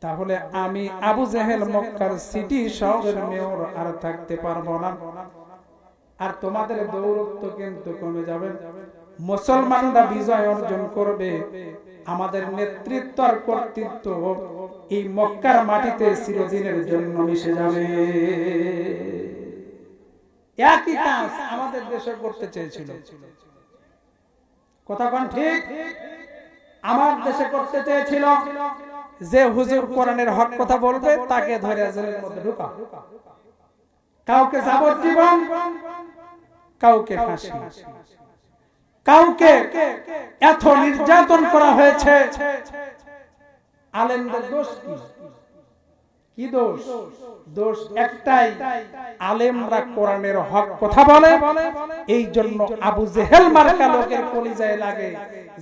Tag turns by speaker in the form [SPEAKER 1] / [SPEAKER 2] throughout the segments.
[SPEAKER 1] তাহলে আমি আবু জেহেল মক্কার সিটি শহরের মেয়র আর থাকতে পারবো না, আর তোমাদের দৌরত্ব কিন্তু কমে যাবে। মুসলমানরা বিজয় অর্জন করবে, আমাদের নেতৃত্ব আর কর্তৃত্ব এই মক্কার মাটিতে চিরদিনের জন্য মিশে যাবে। একই কাজ আমাদের দেশে করতে চেয়েছিল, কথা কোন ঠিক? আমার দেশে করতে চেয়েছিল যে হুজুর কোরআনের হক কথা বলবে তাকে ধরে জেলের মধ্যে ঢুকা, কাউকে যাবজ্জীবন, কাউকে ফাঁসি, কাউকে এত নির্যাতন করা হয়েছে। আলেমদের দোষ কি? কি দোষ? দোষ একটাই, আলেমরা কোরআনের হক কথা বলে, এই জন্য আবু জেহেল মার্কা লোকের কলিজায় লাগে,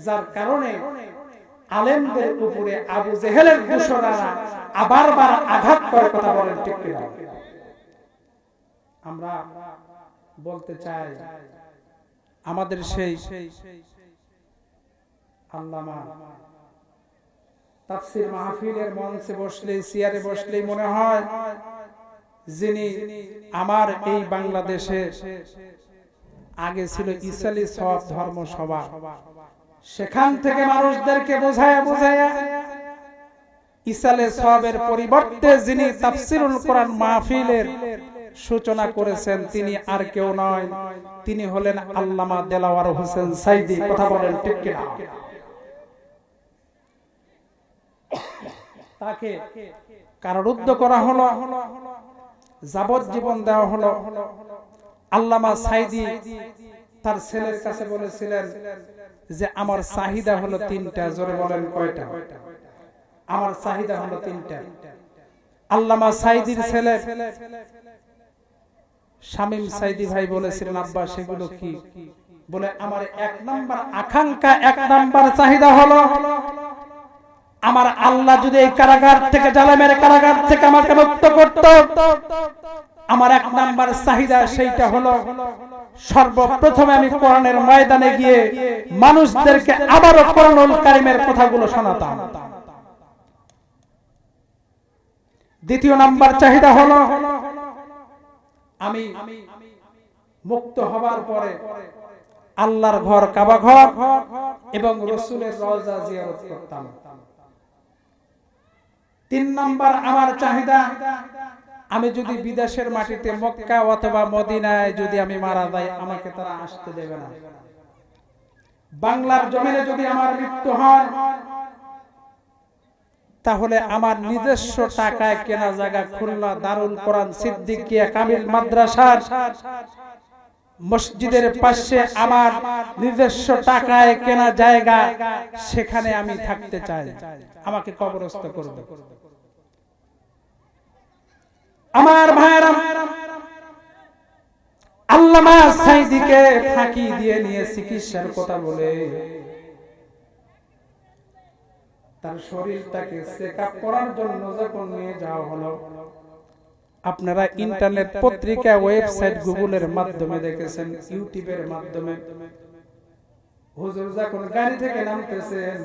[SPEAKER 1] যার কারণে আলেমদের উপরে আবু জেহেলের দোসররা আবার আঘাত করে। কথা বলেন ঠিক কিনা? আমরা বলতে চাই আমাদের সেই আল্লামা তাফসীর মাহফিলের মঞ্চে বসলেই, চেয়ারে বসলেই মনে হয় যিনি আমার এই বাংলাদেশে আগে ছিল ইসলামী সব ধর্ম সভা, সেখান থেকে মানুষদেরকে বোঝায়া ইসলামী সবের পরিবর্তে যিনি তাফসীরুল কোরআন মাহফিলের সূচনা করেছেন তিনি আর কেউ নয়, তিনি হলেন আল্লামা দেলাওয়ার হোসেন সাইদি। কথা বলেন ঠিক কিনা? তাকে কারারুদ্ধ করা হলো, যাবজ্জীবন দেওয়া হলো। আল্লামা সাইদি তার ছেলের কাছে বলেছিলেন যে আমার চাহিদা হলো তিনটা। জোরে বলেন কয়টা? আমার চাহিদা হলো তিনটা। আল্লামা সাইদির ছেলে শামীম সাইদি ভাই বলেছিলেন আব্বা সেগুলো কি? বলে আমার এক নাম্বার আকাঙ্ক্ষা, এক নাম্বার চাহিদা হলো আমার আল্লাহ যদি এই কারাগার থেকে, জালেমের কারাগার থেকে আমাকে মুক্ত করত, আমার এক নাম্বার চাহিদা সেইটা হলো সর্বপ্রথমে আমি কোরআনের ময়দানে গিয়ে মানুষদেরকে আবারও কোরআনুল কারীমের কথাগুলো শোনাতাম। দ্বিতীয় নাম্বার চাহিদা হলো আমি মুক্ত হবার পরে আল্লাহর ঘর, কাবা ঘর এবং রাসূলের রওজা জিয়ারত করতাম। তিন নাম্বার আমার চাহিদা, আমি যদি বিদেশের মাটিতে মক্কা অথবা মদিনায় যদি আমি মারা যাই, আমাকে তারা আসতে দেবে না। বাংলার জমিনে যদি আমার মৃত্যু হয়, তাহলে আমার নিজস্ব টাকায় কেনা জায়গা খুলনা দারুল কোরআন সিদ্দিকিয়া কামিল মাদ্রাসার মসজিদের পাশে আমার নিজস্ব টাকায় কেনা জায়গা, সেখানে আমি থাকতে চাই। আমাকে কবরস্থ করবে। আমার ভাইরা, আল্লামা সাইদিকে ফাঁকি দিয়ে নিয়ে চিকিৎসার কথা বলে তার শরীরটাকে চেকআপ করার জন্য যখন নিয়ে যাওয়া হলো, আপনারা ইন্টারনেট পত্রিকা, ওয়েবসাইট, গুগলের মাধ্যমে দেখেছেন, ইউটিউবের মাধ্যমে, হুজুর যখন গাড়ি থেকে নামতেছেন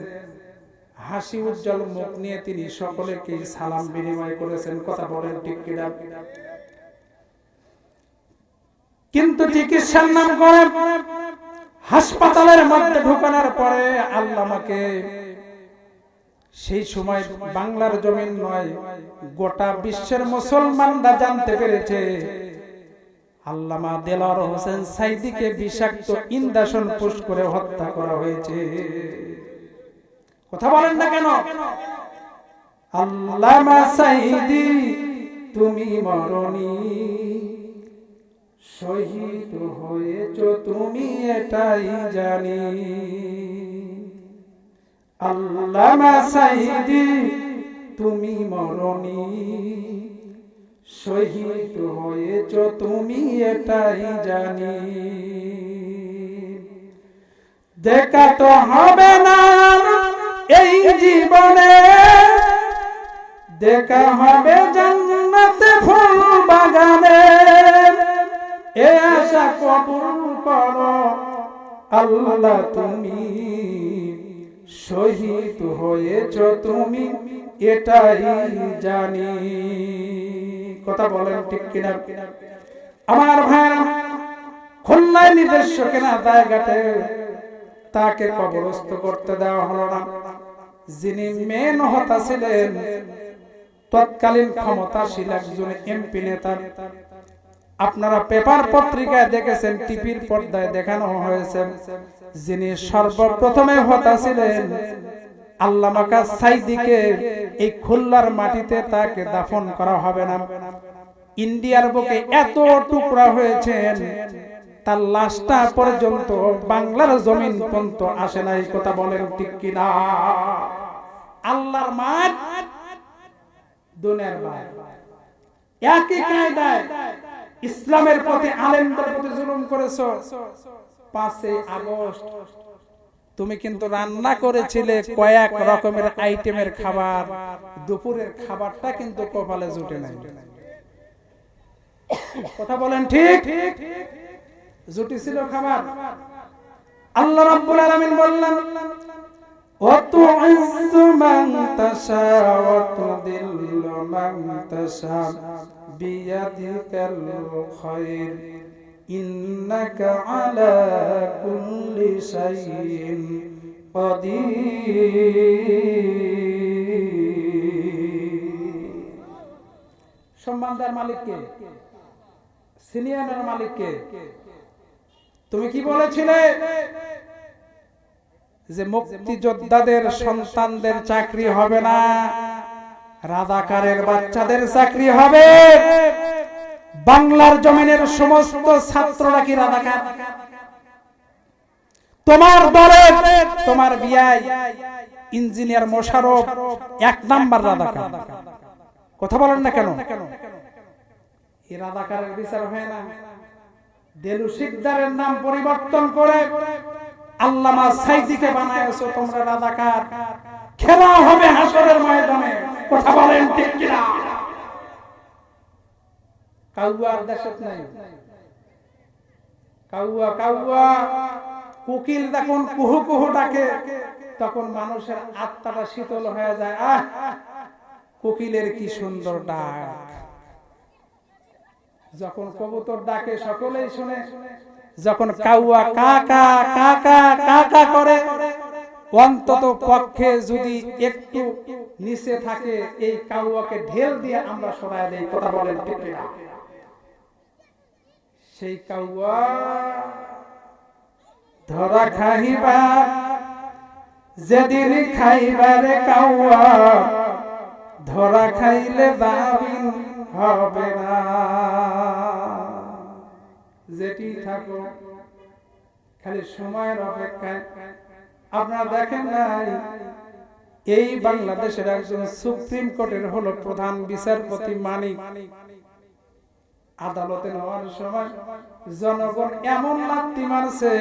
[SPEAKER 1] হাসি উজ্জ্বল মুখ নিয়ে তিনি সকলকে সালাম বিনিময় করেছেন। কথা বলেন ঠিক কিনা? কিন্তু চিকিৎসার নাম করে হাসপাতালের মধ্যে ঢোকানোর পরে আল্লামাকে সেই সময় বাংলার জমিন নয়, গোটা বিশ্বের মুসলমানরা জানতে পেরেছে আল্লামা দেলাওয়ার হোসেন সাইদিকে বিষাক্ত ইনজেকশন পুশ করে হত্যা করা হয়েছে। কথা বলেন না কেন? আল্লামা সাইদি তুমি মরনি, শহীদ হয়েছো তুমি এটাই জানি। আল্লামা সাইদি তুমি মরনি, শহীদ হয়েছো তুমি এটাই জানি। দেখা তো হবে না এই জীবনে, দেখা হবে জান্নাতে ফুল বাগানে, এ আশা কবুল করো আল্লাহ তুমি শহীদ হয়েছো তুমি এটাই জানি। কথা বলেন ঠিক কিনা? আমার ভাই, খুলনায় নিজস্ব কেনা জায়গাতে তাকে কবরস্থ করতে দেওয়া হলো না। যিনি মেন হতা ছিলেন তৎকালীন ক্ষমতাশীল একজন এমপি নেতা, আপনারা পেপার পত্রিকায় দেখেছেন, টিভির পর্দায় দেখানো হয়েছে, যিনি সর্বপ্রথমে হতা ছিলেন আল্লামা সাইদিকে এই খুলনার মাটিতে তাকে দাফন করা হবে না। ইন্ডিয়ার বুকে এত টুকরা হয়েছেন, তার লাশটা পর্যন্ত বাংলার জমিন পর্যন্ত আসে নাই। কথা বলেন ঠিক কিনা? আল্লাহর মাঠ, দুনিয়ার মাঠ, একই কায়দায় ইসলামের প্রতি, আলেমদের প্রতি জুলুম করেছো। 5 আগস্ট তুমি কিন্তু রান্না করেছিলে কয়েক রকমের আইটেমের খাবার, দুপুরের খাবারটা কিন্তু কপালে জুটে নাই। কথা বলেন ঠিক? জুটেছিল খাবার। আল্লাহ রাব্বুল আলামিন বললেন, ওয়া তু'ইজ্জু মান তাশা ওয়া তুযিল্লু মান তাশা বিয়াদিকাল খায়র ইন্নাকা আলা কুল্লি শাইইন কাদির। সম্মানদার মালিক কে? সিনিয়রের মালিক কে? তুমি কি বলেছিলে যে মুক্তিযোদ্ধাদের সন্তানদের চাকরি হবে না, রাজাকারের বাচ্চাদের চাকরি হবে? বাংলার জমিনের সমস্ত ছাত্ররা কি রাজাকার? তোমার দলের, তোমার বিয়াই ইঞ্জিনিয়ার মোশাররফ 1 নাম্বার রাজাকার। কথা বলেন না কেন? এই রাজাকারের বিচার হয় না। দেলু শিকদারের নাম পরিবর্তন করে আল্লামা সাইদিকে বানায়ছো তোমরা রাজাকার। খেলা হবে হাসরের ময়দানে। কথা বলেন ঠিক কিনা? কাউয়ার দেশত নাই। কাউয়া কাউয়া কোকিল যখন কুহু কুহু ডাকে তখন মানুষের আত্মাটা শীতল হয়ে যায়। আহ, কোকিলের কি সুন্দর ডাক। যখন কবুতর ডাকে সকলেই শুনে, যখন কাউয়া কাকা কাকা কাকা করে, অন্তত পক্ষে যদি একটু নিচে থাকে এই কাউয়াকে ঢেল দিয়ে আমরা সরায় দেই। কথা বলেন ঠিক কিনা? সেই কাউয়া ধরা খাইবা যেদিন খাইবারে কাউয়া, ধরা খাইলে দাবিন হবে না। যেটি থাকো খালি সময়ের অপেক্ষায়। আপনারা দেখেন নাই, এই বাংলাদেশের একজন সুপ্রিম কোর্টের হলো প্রধান বিচারপতি মানিক, আদালতে নেওয়ার সময় জনগণ এমন লাথি মারছে,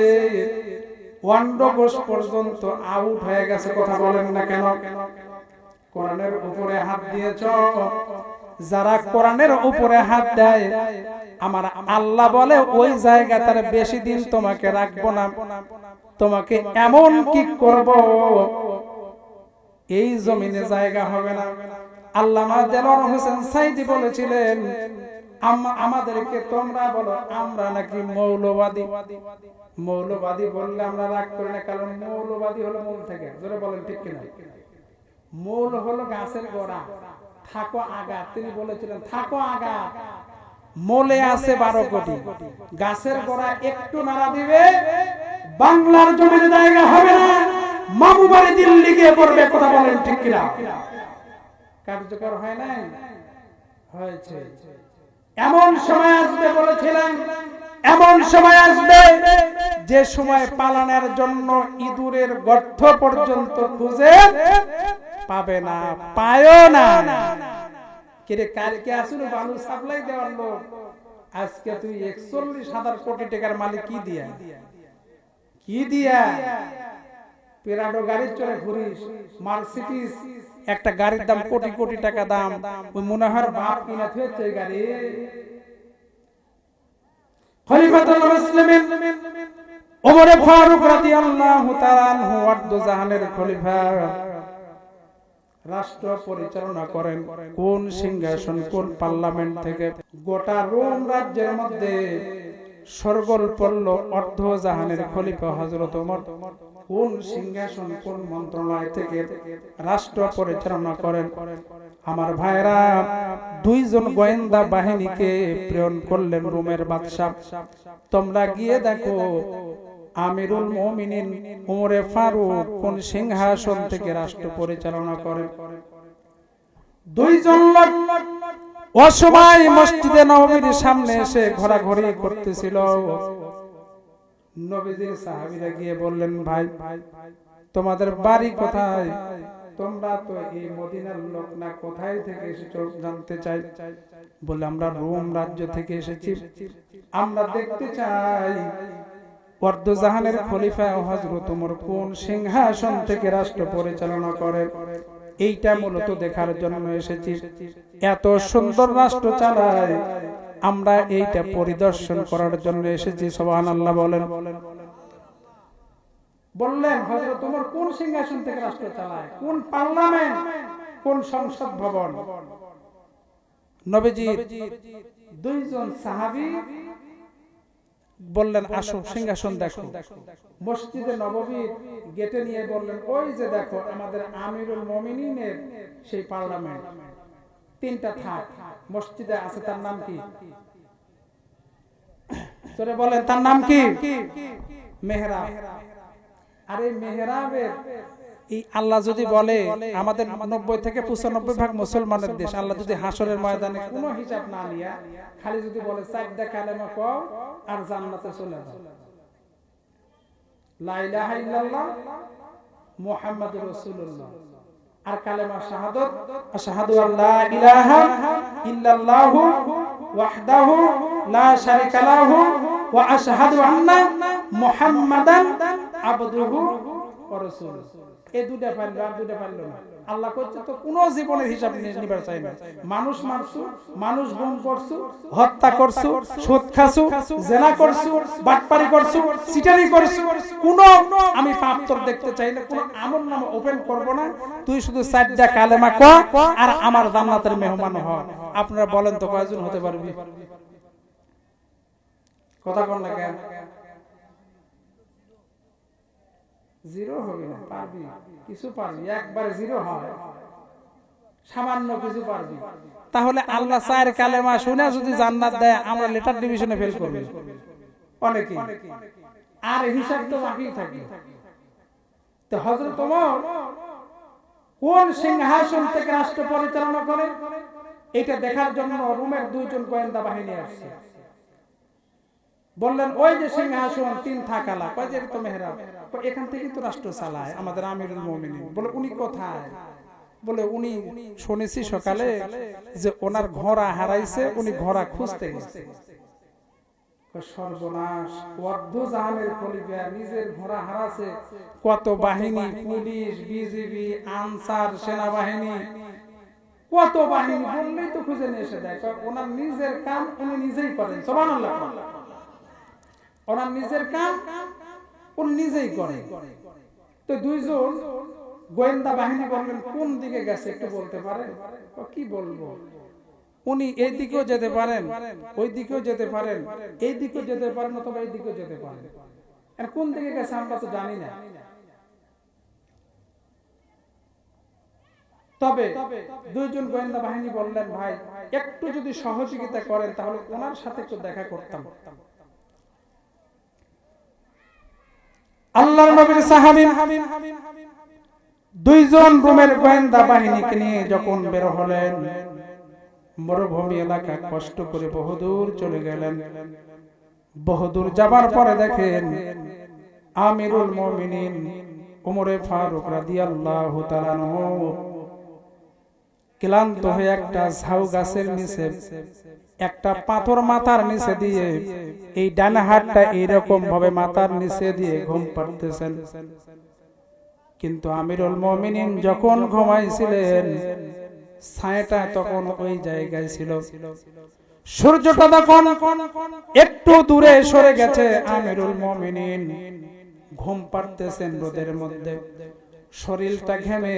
[SPEAKER 1] ওয়ান্ডগোস পর্যন্ত আউট হয়ে গেছে। কথা বলেন না কেন? কোরআনের উপরে হাত দিয়েছ। যারা কোরআনের উপরে হাত দেয়, আমার আল্লাহ বলে ওই জায়গা তার বেশি দিন তোমাকে রাখবো না, তোমাকে এমন কি করব এই জমিনে জায়গা হবে না। আল্লামা দেলোয়ার হোসেন সাইদি বলেছিলেন, আমাদেরকে তোমরা বলো আমরা নাকি মৌলবাদী। মৌলবাদী বললে আমরা রাগ করি না, কারণ মৌলবাদী হলো মূল থেকে। জোরে বলেন ঠিক কিনা? মূল হলো গাছের গোড়া, থাকো আগা। তিনি বলেছিলেন থাকো আগা, মোলে আছে 12 কোটি, গাছের গোড়া একটু নাড়া দিবে বাংলার জমিনে জায়গা হবে না, মামু বাড়ি দিল্লি গিয়ে পড়বে। কথা বলেন ঠিক কিনা? কার্যকর হয় নাই? হয়েছে। এমন সময় আসবে বলেছিলেন, এমন সময় আসবে যে সময় পালানোর জন্য ইঁদুরের গর্ত পর্যন্ত খুঁজে পাবে না, পায়ও না। কিরে কালকে আসলে বালু সাপ্লাই দেওয়ার লোক, আজকে তুই 41,000 কোটি টাকার মালিক। কি দিয়া কি দিয়া পেরাডো গাড়ি চড়ে ঘুরিস, মার্সিডিজ একটা গাড়ির দাম কোটি কোটি টাকা দাম, ওই মুনাহার বাপ কিনা থুয়েছে এই গাড়ি। খলিফাতুল মুসলিমিন ওমর ফারুক রাদিয়াল্লাহু তাআলা আনহু ওয়ার্দ জাহানের খলিফা, রাষ্ট্র পরিচালনা করেন কোন সিংহাসন, কোন পার্লামেন্ট থেকে? গোটা রোম রাজ্যের মধ্যে সরগোল পড়ল অর্ধ জাহানের খলিফা হযরত ওমর কোন সিংহাসন, কোন মন্ত্রণালয় থেকে রাষ্ট্র পরিচালনা করেন? আমার ভাইরা, দুইজন গোয়েন্দা বাহিনীকে প্রেরণ করলেন রোমের বাদশা। তোমরা গিয়ে দেখো আমিরুল মুমিনিন ওমরে ফারুক কোন সিংহাসন থেকে রাষ্ট্র পরিচালনা করেন। দুইজন লোক অসময় মসজিদে নববীর সামনে এসে ঘোরাঘুরি করতেছিল। নবীজির সাহাবীরা গিয়ে বললেন, ভাই তোমাদের বাড়ি কোথায়? তোমরা তো এই মদিনার লোক না, কোথায় থেকে এসেছো জানতে চাই। বলে আমরা রোম রাজ্য থেকে এসেছি, আমরা দেখতে চাই অর্ধজাহানের খলিফা হযরত ওমর কোন সিংহাসন থেকে রাষ্ট্র পরিচালনা করেন। এইটা মূলত দেখার জন্য এসেছি। এত সুন্দর রাষ্ট্র চালায়, আমরা এইটা পরিদর্শন করার জন্য এসেছি। সুবহানাল্লাহ বলেন। বললেন হযরত ওমর কোন সিংহাসন থেকে রাষ্ট্র চালায়, কোন পার্লামেন্ট, কোন সংসদ ভবন? নবীজি দুইজন সাহাবী বললেন, আসো সিংহাসন দেখো। মসজিদে নববীর গেটে নিয়ে বললেন, ওই যে দেখো আমাদের আমিরুল মুমিনিনের সেই পার্লামেন্ট, তিনটা থাক মসজিদে আছে। তার নাম কি? সরে বলেন, তার নাম কি? মেহরাব। আর এই মেহরাবের এই আল্লাহ যদি বলে, আমাদের 90 থেকে 95% মুসলমানের দেশ, আল্লাহ যদি হাসরের ময়দানে কোনো হিসাব না নিয়া খালি যদি বলে চারটা কালেমা কও আর জান্নাতে চলে যাও, লা ইলাহা ইল্লাল্লাহ মুহাম্মাদুর রাসূলুল্লাহ আর কালেমা শাহাদাত, আশহাদু আল্লা ইলাহা ইল্লাল্লাহু ওয়াহদাহু লা শারীকা লাহু ওয়া আশহাদু আন্না মুহাম্মাদান আবদুহু ওয়া রাসূলুহু। এই দুটো পারলো, আর দুটো পারলো না। আল্লাহ কইছে তো কোন জীবনের হিসাব নিবার চাই না। মানুষ মারছু, মানুষ গুম করছু, হত্যা করছু, সুদ খাছু, জেনা করছু, বাটপারি করছু, চিটারি করছু, কোন আমি পাপ তোর দেখতে চাই না, কোন আমল নামা ওপেন করব না। তুই শুধু চারটা কালেমা ক আর আমার জান্নাতের মেহমান হ। আপনারা বলেন তো কয়জন হতে পারবি? কথা কোন না কেন? জিরো হবে না, পারবি কিছু, পারবি একবারে জিরো হয়, সামান্য কিছু পারবি। তাহলে আল্লাহ চার কালেমা শুনে যদি জান্নাত দেয়, আমরা লেটার ডিভিশনে ফেল করব অনেকে, আর হিসাব তো বাকি থাকে। তো হযরত ওমর কোন সিংহাসন থেকে রাষ্ট্র পরিচালনা করে এটা দেখার জন্য রোমের দুইজন গোয়েন্দা বাহিনী আসছে। বললেন, ওই যে সিংহাসন তিন থাকালা, কয় যে তো মেহরাব, এখান থেকে তো রাষ্ট্র চালায় আমাদের আমিরুল মুমিনিন। বলে উনি কোথায়? বলে উনি শুনেছি সকালে যে ওনার ঘোড়া হারাইছে, উনি ঘোড়া খুঁজতে গেছে। সর্বনাশ, অর্ধজাহানের খলিফা নিজের ঘোড়া হারাছে। কত বাহিনী, পুলিশ, বিজিবি, আনসার, সেনাবাহিনী, কত বাহিনী বললেই তো খুঁজে নিয়ে এসে দেয়। ওনার নিজের কাম উনি নিজেই করেন। সুবহানাল্লাহ। ওনার নিজের কাম উনি নিজেই করেন। তো দুইজন গোয়েন্দা বাহিনী বললেন, কোন দিকে গেছে একটু বলতে পারেন? কি বলবো, উনি এই দিকেও যেতে পারেন, ওই দিকেও যেতে পারেন, এই দিকেও যেতে পারেন, অথবা এই দিকেও যেতে পারেন। কোন দিকে গেছে আমরা তো জানি না। তবে দুইজন গোয়েন্দা বাহিনী বললেন, ভাই একটু যদি সহযোগিতা করেন তাহলে ওনার সাথে একটু দেখা করতাম। আল্লাহর নবীর সাহাবী দুইজন রোমের গোয়েন্দা বাহিনীকে নিয়ে যখন বের হলেন, মরুভূমি এলাকা কষ্ট করে বহুদূর চলে গেলেন। বহুদূর যাবার পরে দেখেন আমিরুল মুমিনিন ওমরে ফারুক রাদিয়াল্লাহু তাআলা আনহু ক্লান্ত হয়ে একটা ঝাউ গাছের নিচে, একটা পাথর মাথার নিচে দিয়ে, এই ডান হাতটা এইরকম ভাবে মাথার নিচে দিয়ে ঘুম পাড়তেছেন। কিন্তু আমিরুল মুমিনিন যখন ঘুমাইছিলেন, ছায়াটা তখন ওই জায়গায় ছিল। সূর্যটা তখন একটু দূরে সরে গেছে। আমিরুল মুমিনিন ঘুম পাড়তেছেন রোদের মধ্যে। শরীরটা ঘেমে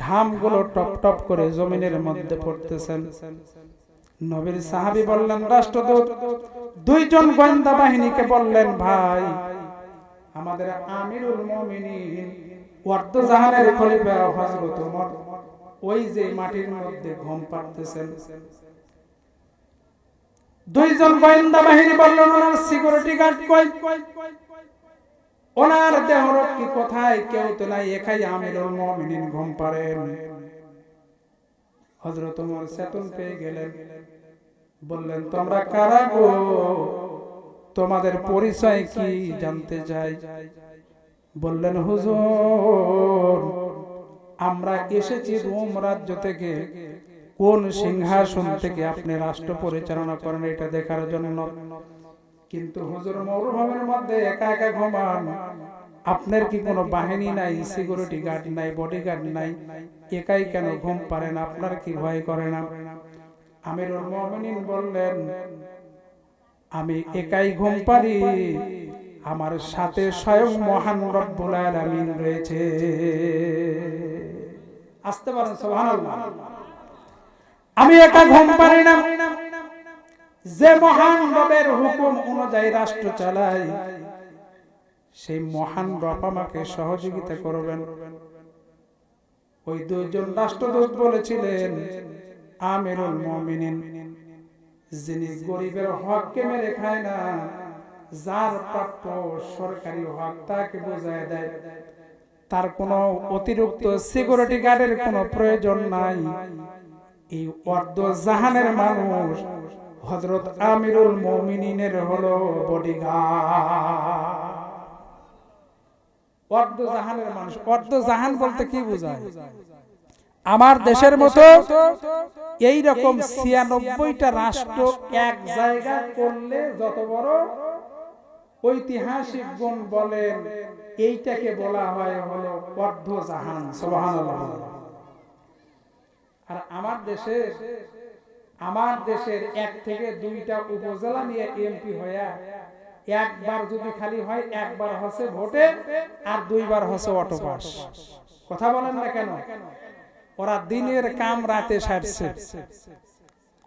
[SPEAKER 1] ঘামগুলো টপ টপ করে জমিনের মধ্যে পড়তেছেন। নবীর সাহাবী বললেন, রাষ্ট্রদূত দুইজন গোয়েন্দা বাহিনীকে বললেন, ভাই আমাদের আমিরুল মুমিনিন ওয়ার্দজাহানের খলিফা হযরত ওমর ওই যে মাটির মধ্যে ঘুম পাড়তেছেন। দুইজন গোয়েন্দা বাহিনী বললেন, ওনার সিকিউরিটি গার্ড কই, ওনার দেহরক্ষী কোথায়? কেউ তো নাই, একাই আমিরুল মুমিনিন ঘুম পাড়েন। হযরত ওমর চেতন পেয়ে গেলেন, বললেন, তোমরা কারা গো? তোমাদের পরিচয় কি জানতে চাই। বললেন, হুজুর আমরা এসেছি রোম রাজ্য থেকে, কোন সিংহাসন থেকে আপনি রাষ্ট্র পরিচালনা করেন এটা দেখার জন্য। কিন্তু হুজুর মরুভূমির মধ্যে একা একা ঘুমান, আপনার কি কোনো বাহিনী নাই, সিকিউরিটি গার্ড নাই, বডিগার্ড নাই, একাই কেন ঘুম পারেন? আপনার কি ভয় করে না? আমিরুল মুমিনিন বললেন, আমি একাই ঘুম পারি, আমার সাথে স্বয়ং মহান রব্বুল আলামিন রয়েছে। আসতে পারেন সুবহানাল্লাহ। আমি একা ঘুম পারি না, যে মহান রবের হুকুম অনুযায়ী রাষ্ট্র চালাই সেই মহান রব আমাকে সহযোগিতা করবেন। ওই দুইজন রাষ্ট্রদূত বলেছিলেন, আমিরুল মুমিনিন যিনি গরিবের হককে মেরে খায় না, যার প্রাপ্য সরকারি হক তাকে বোঝায় দেয়, তার কোনো অতিরিক্ত সিকিউরিটি গার্ডের কোনো প্রয়োজন নাই। এই ওয়ার্দজাহানের মানুষ হযরত আমিরুল মুমিনিনের হলো বডিগার্ড। ওয়ার্দজাহানের মানুষ, ওয়ার্দজাহান বলতে কি বোঝায়? আমার দেশের মতো এই রকম ৯৬টা রাষ্ট্র এক জায়গা করলে যত বড় ঐতিহাসিক গুণ বলেন, এইটাকে বলা হয় হলো ওয়ার্দজাহান। সুবহানাল্লাহ। আর আমার দেশের এক থেকে দুইটা উপজেলা নিয়ে এমপি হইয়া একবার যদি খালি হয়, একবার হচ্ছে ভোটে আর দুইবার হচ্ছে অটো পাস। কথা বলেন না কেন? ওরা দিনের কাম রাতে সারছে।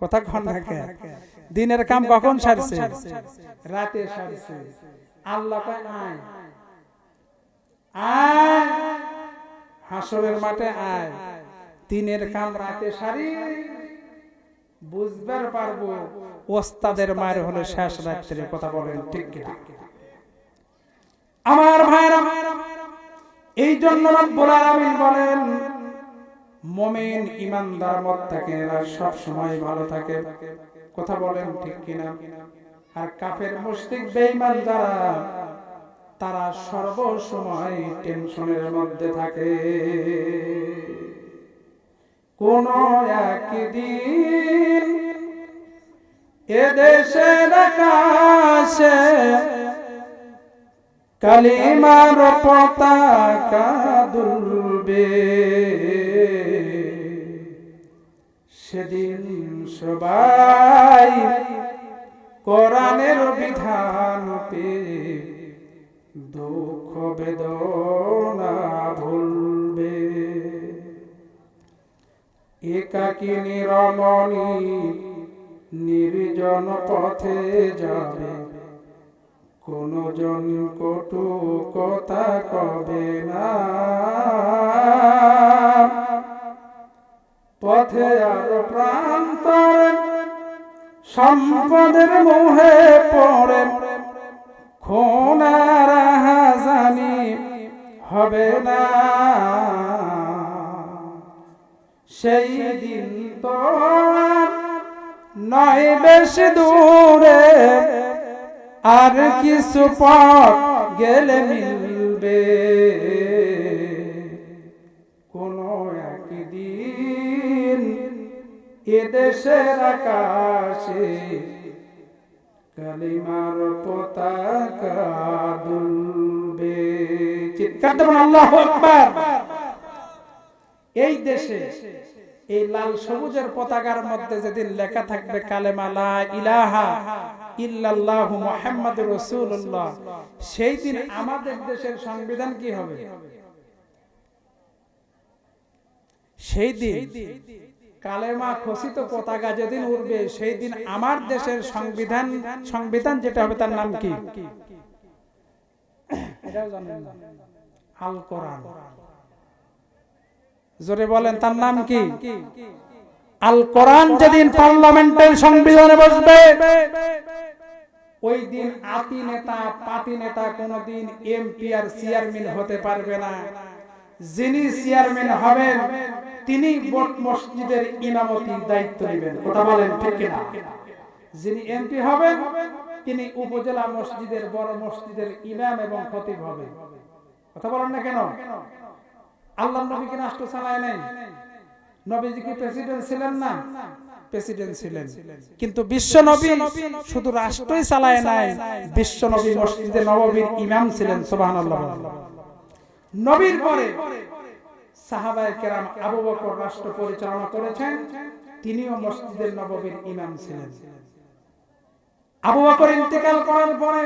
[SPEAKER 1] কথা কন না কেন? দিনের কাম কখন সারছে? রাতে সারছে। আল্লাহ কয় আয় আয় হাসরের মাঠে আয়, দিনের কাম রাতে সারি, বুঝবার পারবো ওস্তাদের মায়ের হলো শেষ রাত্রে। কথা বলেন ঠিক কি? আমার ভাইরা, এই জন্য রব্বুল আলামিন বলেন, মুমিন ঈমানদার মুত্তাকিরা সব সময় ভালো থাকে। কথা বলেন ঠিক কিনা? আর কাফের মুশরিক বেঈমান যারা, তারা সর্ব সময় টেনশনের মধ্যে থাকে। কোন একদিন এদেশের আকাশে কালিমার পতাকা দুলবে, সেদিন সবাই কোরআনের বিধান পেয়ে দুঃখ বেদনা ভুলবে। একাকিনী রমণী নির্জন পথে যাবে, কোন জন কটু কথা কবে না। পথে আর প্রান্তরে সম্পদের মোহে পড়ে, খুন আর হাজানি হবে না। সেই দিন তো নয় বেশি দূরে, আর কিছু পথ গেলে মিলবে। কোন একদিন এদেশের আকাশে কালিমার পতাকা দুলবে। চিৎকার দেবেন আল্লাহু আকবার। এই দেশে এই লাল সবুজের পতাকার মধ্যে যেদিন লেখা থাকবে কালেমা লা ইলাহা ইল্লাল্লাহু মুহাম্মাদুর রাসূলুল্লাহ, সেই দিন আমাদের দেশের সংবিধান কি হবে? সেই দিন কালেমা খচিত পতাকা যেদিন উড়বে সেই দিন আমার দেশের সংবিধান যেটা হবে তার নাম কি এটাও জানেন না? আল কোরআন। জোরে বলেন তার নাম কি? আল কোরআন যেদিন পার্লামেন্টের সংবিধানে বসবে ওই দিন আতি নেতা পাতি নেতা কোনদিন এমপি আর চেয়ারম্যান হতে পারবে না। যিনি চেয়ারম্যান হবেন তিনি মসজিদের ইমামতির দায়িত্ব নেবেন। কথা বলেন ঠিক কিনা? যিনি এমপি হবেন তিনি উপজেলা মসজিদের বড় মসজিদের ইমাম এবং খতিব হবেন। কথা বলেন না কেন? আল্লাহর নবী কি রাষ্ট্র চালায় নাই? নবীজি কি প্রেসিডেন্ট ছিলেন না? প্রেসিডেন্ট ছিলেন, কিন্তু বিশ্ব নবী শুধু রাষ্ট্রই চালায় নাই, বিশ্ব নবী মসজিদে নববীর ইমাম ছিলেন। সুবহানাল্লাহ। নবীর পরে সাহাবায়ে কেরাম আবু বকর রাষ্ট্র পরিচালনা করেছেন, তিনিও মসজিদের নববীর ইমাম ছিলেন। আবু বকর ইন্তেকাল করার পরে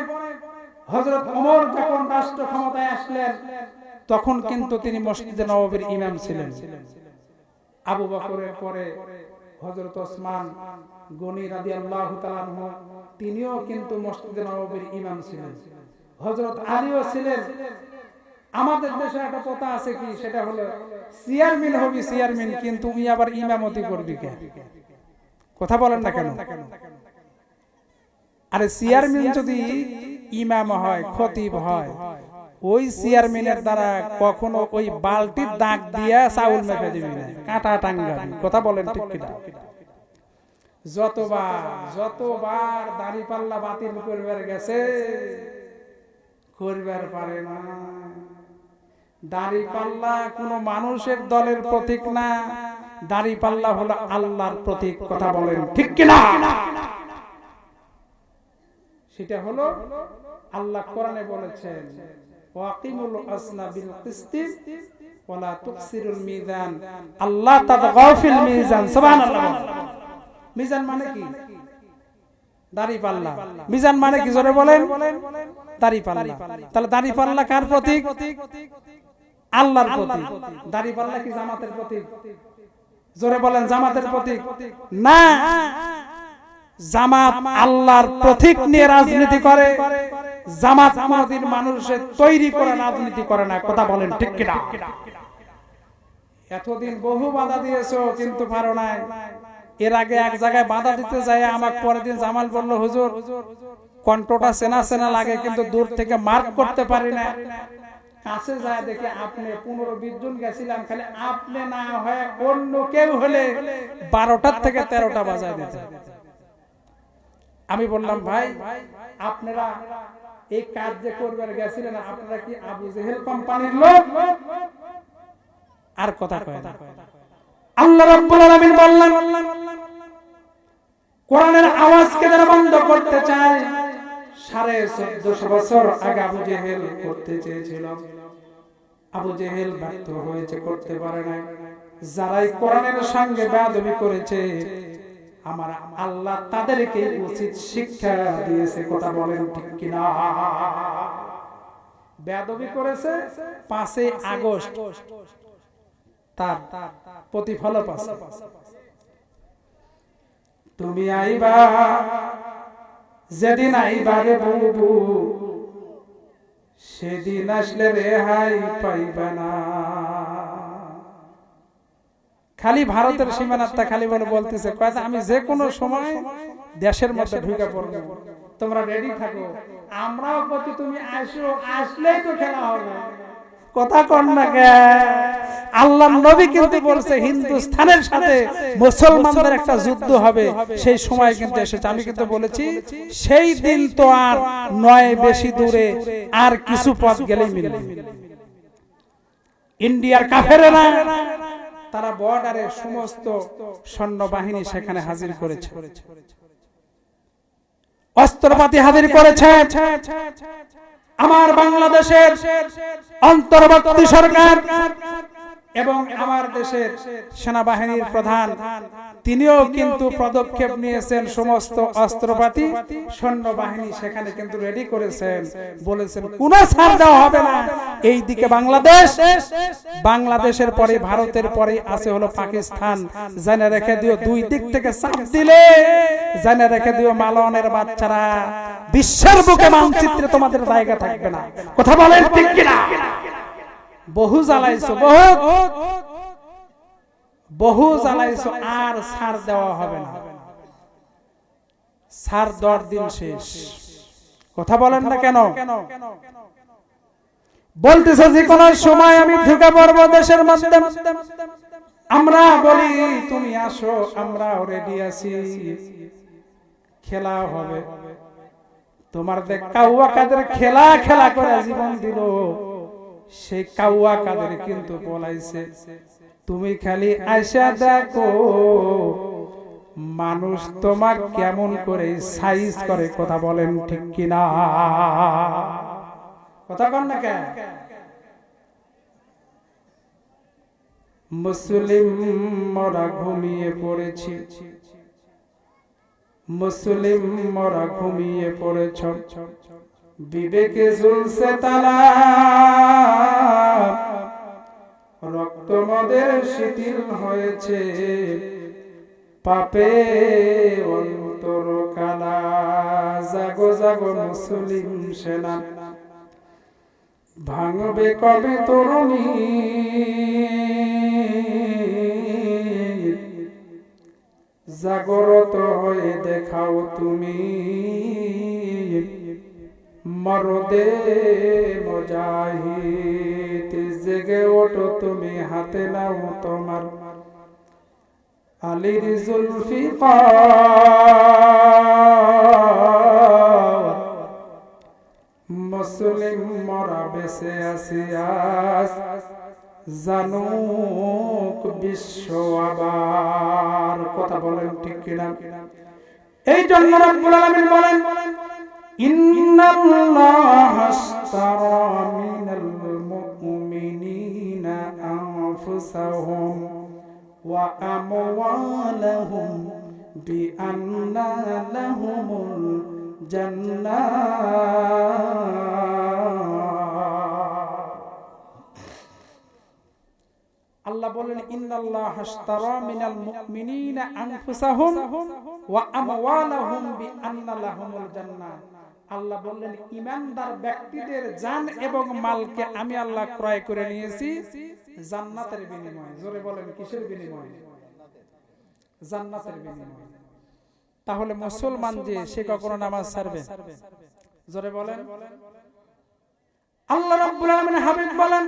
[SPEAKER 1] হযরত ওমর যখন রাষ্ট্র ক্ষমতায় আসলেন তখন কিন্তু তিনি মসজিদে নববীর ইমাম ছিলেন। আবু বকরের পরে হযরত ওসমান গনি রাদিয়াল্লাহু তাআলা আনহু তিনিও কিন্তু মসজিদে নববীর ইমাম ছিলেন। হযরত আলীও ছিলেন। আমাদের দেশে একটা কথা আছে কি, সেটা হলো চেয়ারম্যান হবি চেয়ারম্যান, কিন্তু উনি আবার ইমামতি করবি কে? কথা বলেন না কেন? আরে চেয়ারম্যান যদি ইমাম হয় খতিব হয় ওই চেয়ারম্যানের দ্বারা কখনো ওই বালতির দাগ দিয়া চাউল মেপে দিবি না, কাঁটা টাঙ্গাবি। কথা বলেন ঠিক কিনা? যতবার দাড়ি পাল্লা বাতিল করবার গেছে করবার পারে না। দাড়ি পাল্লা কোন মানুষের দলের প্রতীক না, দাড়ি পাল্লা হলো আল্লাহর প্রতীক। কথা বলেন ঠিক কিনা? সেটা হলো আল্লাহ কোরআনে বলেছেন ওয়াকিমুল আসনা বিল কিসতি ওয়ালা তুকসিরুল মিজান আল্লাহ তাতগাউ ফিল মিজান। সুবহানাল্লাহ। মিজান মানে কি? দাড়ি পাল্লা। মিজান মানে কি? জোরে বলেন। দাড়ি পাল্লা। তাহলে দাড়ি পাল্লা কার প্রতীক? আল্লাহর প্রতীক। দাড়ি পাল্লা কি জামাতের প্রতীক? জোরে বলেন জামাতের প্রতীক না। জামাত আল্লাহর প্রতীক নিয়ে রাজনীতি করে, জামাত কোনদিন মানুষের তৈরি করা রাজনীতি করে না। কথা বলেন ঠিক কিনা? এতদিন বহু বাধা দিয়েছো কিন্তু পারো নাই। এর আগে এক জায়গায় বাধা দিতে যায় আমাকে পরের দিন জামাল বলল হুজুর কণ্ঠটা চেনা চেনা লাগে কিন্তু দূর থেকে মার্ক করতে পারি না। কাছে যায় দেখে আপনি 15-20 জন গেছিলাম, খালি আপনি না হয় অন্য কেউ হলে 12টা থেকে 13টা বাজায় দিতে। আমি বললাম ভাই আপনারা এই কাজ যে করবার গেছিলেন আপনারা কি আবু জেহেল কোম্পানির লোক? আর কথা কয় না। আল্লাহ রাব্বুল আলামিন বললেন কোরআনের আওয়াজকে যারা বন্ধ করতে চায় 1450 বছর আগে আবু জেহেল করতে চেয়েছিল, আবু জেহেল ব্যর্থ হয়েছে, করতে পারে নাই। যারাই কোরআনের সঙ্গে বেয়াদবি করেছে আমার আল্লাহ তাদেরকে উচিত শিক্ষা দিয়েছে। কথা বলেন ঠিক কিনা? বেয়াদবি করেছে 5 আগস্ট তার প্রতিফল পাচ্ছে। তুমি আইবা যেদিন আইবা রে বুবু সেদিন আসলে রেহাই পাইবা না। খালি ভারতের সীমানাটা খালি বলে বলতেছে কয়টা আমি যে কোনো সময় দেশের মধ্যে ঢুকে পড়বো, তোমরা রেডি থাকো। আমরাও প্রতি তুমি আসো, আসলেই তো খেলা হবে। কথা কন না কে? আল্লাহর নবী কিন্তু বলছে হিন্দুস্তানের সাথে মুসলমানদের একটা যুদ্ধ হবে, সেই সময় কিন্তু এসেছে। আমি কিন্তু বলেছি সেই দিন তো আর নয় বেশি দূরে, আর কিছু পথ গেলেই মিলবে। ইন্ডিয়ার কাফেরেরা তারা বর্ডারে সমস্ত সৈন্যবাহিনী সেখানে হাজির করেছে, অস্ত্রপাতি হাজির করেছে। আমার বাংলাদেশের অন্তর্বর্তী সরকার এবং আমার দেশের সেনাবাহিনীর প্রধান তিনিও কিন্তু পদক্ষেপ নিয়েছেন, সমস্ত অস্ত্রপাতি সৈন্যবাহিনী সেখানে কিন্তু রেডি করেছেন, বলেছেন কোনো ছাড় দেওয়া হবে না। এই দিকে বাংলাদেশের পরে ভারতের পরে আছে হলো পাকিস্তান। জেনে রেখে দিও, দুই দিক থেকে চাপ দিলে জেনে রেখে দিও মালনের বাচ্চারা, বিশ্বের বুকে মানচিত্রে তোমাদের জায়গা থাকবে না। কথা বলেন ঠিক কিনা? বহু জ্বালাইছো, বহু জ্বালাইছো, আর ছাড় দেওয়া হবে না। ছাড় 10 দিন শেষ। কথা বলেন না কেন? বলতেছে যে কোন সময় আমি ঢুকে পড়বো দেশের মধ্যে, আমরা বলি তুমি আসো, আমরা রেডি আছি, খেলা হবে। তোমার দেখ কাউয়া কাদের খেলা করে জীবন দিল, সেই কাউয়া কাদের কিন্তু পলাইছে। তুমি খালি আইসা দেখো মানুষ তোমার কেমন করে সাইজ করে। কথা বলেন ঠিক কিনা? কথা কন না কেন? মুসলিম মরা ঘুমিয়ে পড়েছি, মুসলিম মরা ঘুমিয়ে পড়েছ, বিবেকে ঝুলছে তালা, রক্ত মদের শিথিল হয়েছে, পাপে অন্তর কালা। জাগো জাগো মুসলিম সেনা, ভাঙবে কবে তরুণী, জাগরত হয়ে দেখাও তুমি, মরদে মুজাহিদ। জেগে ওঠো তুমি, হাতে নাও তোমার আলীর জুলফিকার। মুসলিম মরা বেঁচে আছি আজ, জানুক বিশ্ব আবার। কথা বলেন ঠিক কিনা? এই জন্য রব্বুল আলামিন বলেন, ইন্নাল্লাহা আশতারা মিনাল মুমিনিনা আনফুসাহুম ওয়া আমওয়ালাহুম বিআন্না লাহুমুল জান্নাহ। আল্লাহ বলেন, ইন্নাল্লাহা আশতারা মিনাল মুমিনিনা আনফুসাহুম ওয়া আমওয়ালাহুম বিআন্না লাহুমুল জান্নাহ। আল্লাহ বললেন, ঈমানদার ব্যক্তিদের জান এবং মালকে আমি আল্লাহ ক্রয় করে নিয়েছি জান্নাতের বিনিময়ে। জোরে বলেন, কিসের বিনিময়ে? জান্নাতের বিনিময়ে। তাহলে মুসলমান যে সে কখনো নামাজ ছাড়বে? জোরে বলেন। আল্লাহ রাব্বুল আলামিন হাবিব বলেন,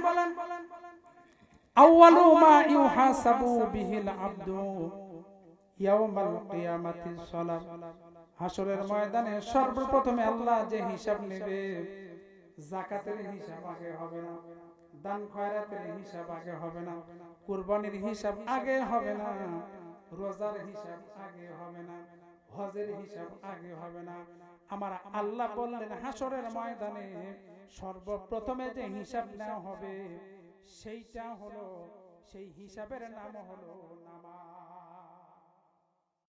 [SPEAKER 1] আউয়ালু মা ইউহাসাবু বিহিল আবদু ইয়াউমাল কিয়ামাতিস সালাত। হাসরের ময়দানে সর্বপ্রথমে আল্লাহ যে হিসাব নেবে, যাকাতের হিসাব আগে হবে না, দান খয়রাতের হিসাব আগে হবে না, কুরবানির হিসাব আগে হবে না, রোজার হিসাব আগে হবে না, হজের হিসাব আগে হবে না। আমার আল্লাহ বললেন, হাসরের ময়দানে সর্বপ্রথমে যে হিসাব নেওয়া হবে সেইটা হলো, সেই হিসাবের নাম হলো নামাজ।